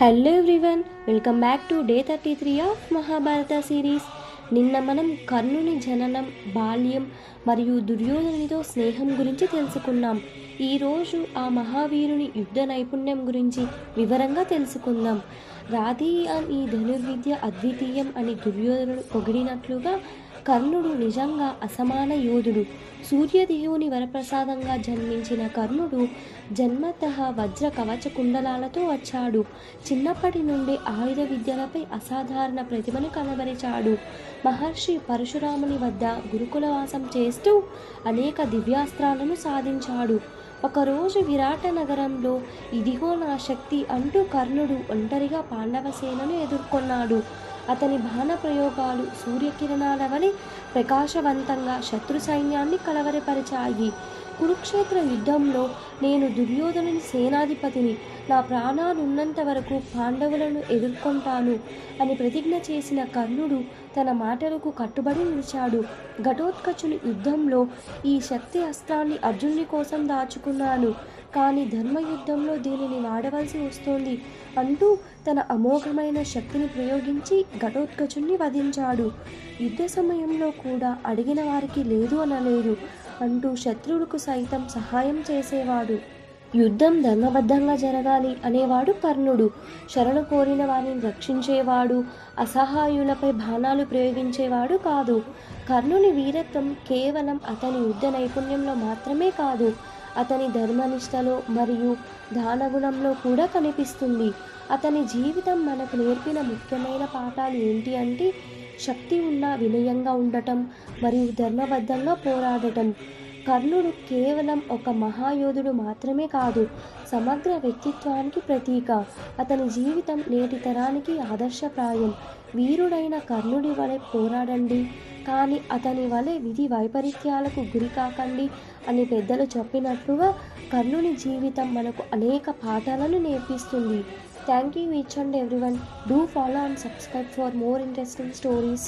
Hello everyone, welcome back to day 33 of Mahabharata series. నిన్న మనం కర్ణుని జననం, బాల్యం మరియు దుర్యోధనునితో స్నేహం గురించి తెలుసుకున్నాం. ఈరోజు ఆ మహావీరుని యుద్ధ నైపుణ్యం గురించి వివరంగా తెలుసుకుందాం. రాధీయాన్ ఈ ధనుర్విద్య అద్వితీయం అని దుర్యోధనుడు పొగిడినట్లుగా కర్ణుడు నిజంగా అసమాన యోధుడు. సూర్యదేవుని వరప్రసాదంగా జన్మించిన కర్ణుడు జన్మతః వజ్ర కవచ కుండలాలతో వచ్చాడు. చిన్నప్పటి నుండి ఆయుధ విద్యలపై అసాధారణ ప్రతిభను కనబరిచాడు. మహర్షి పరశురాముని వద్ద గురుకులవాసం చేస్తూ అనేక దివ్యాస్త్రాలను సాధించాడు. ఒకరోజు విరాట నగరంలో ఇదిగో నా శక్తి అంటూ కర్ణుడు ఒంటరిగా పాండవ సేనను ఎదుర్కొన్నాడు. అతని బాణ ప్రయోగాలు సూర్యకిరణాల వలె ప్రకాశవంతంగా శత్రు సైన్యాన్ని కలవరపరిచాయి. కురుక్షేత్ర యుద్ధంలో నేను దుర్యోధనుని సేనాధిపతిని, నా ప్రాణాలున్నంత వరకు పాండవులను ఎదుర్కొంటాను అని ప్రతిజ్ఞ చేసిన కర్ణుడు తన మాటలకు కట్టుబడి నిలిచాడు. ఘటోత్కచుని యుద్ధంలో ఈ శక్తి అస్త్రాన్ని అర్జునుని కోసం దాచుకున్నాను, కానీ ధర్మయుద్ధంలో దీనిని వాడవలసి వస్తోంది అంటూ తన అమోఘమైన శక్తిని ప్రయోగించి ఘటోత్కచుని వధించాడు. యుద్ధ సమయంలో కూడా అడిగిన వారికి లేదు అనలేదు అంటూ శత్రువులకు సైతం సహాయం చేసేవాడు. యుద్ధం ధర్మబద్ధంగా జరగాలి అనేవాడు కర్ణుడు. శరణు కోరిన వారిని రక్షించేవాడు, అసహాయులపై బాణాలు ప్రయోగించేవాడు కాదు. కర్ణుని వీరత్వం కేవలం అతని యుద్ధ నైపుణ్యంలో మాత్రమే కాదు, అతని ధర్మనిష్టలో మరియు దానగుణంలో కూడా కనిపిస్తుంది. అతని జీవితం మనకు నేర్పిన ముఖ్యమైన పాఠాలు ఏంటి అంటే, శక్తి ఉన్న వినయంగా ఉండటం మరియు ధర్మబద్ధంగా పోరాడటం. కర్ణుడు కేవలం ఒక మహాయోధుడు మాత్రమే కాదు, సమగ్ర వ్యక్తిత్వానికి ప్రతీక. అతని జీవితం నేటి తరానికి ఆదర్శప్రాయం. వీరుడైన కర్ణుడి వలె పోరాడండి, కానీ అతని వలె విధి వైపరీత్యాలకు గురి కాకండి అని పెద్దలు చెప్పినట్లుగా కర్ణుని జీవితం మనకు అనేక పాఠాలను నేర్పిస్తుంది. Thank you each and everyone. Do follow and subscribe for more interesting stories.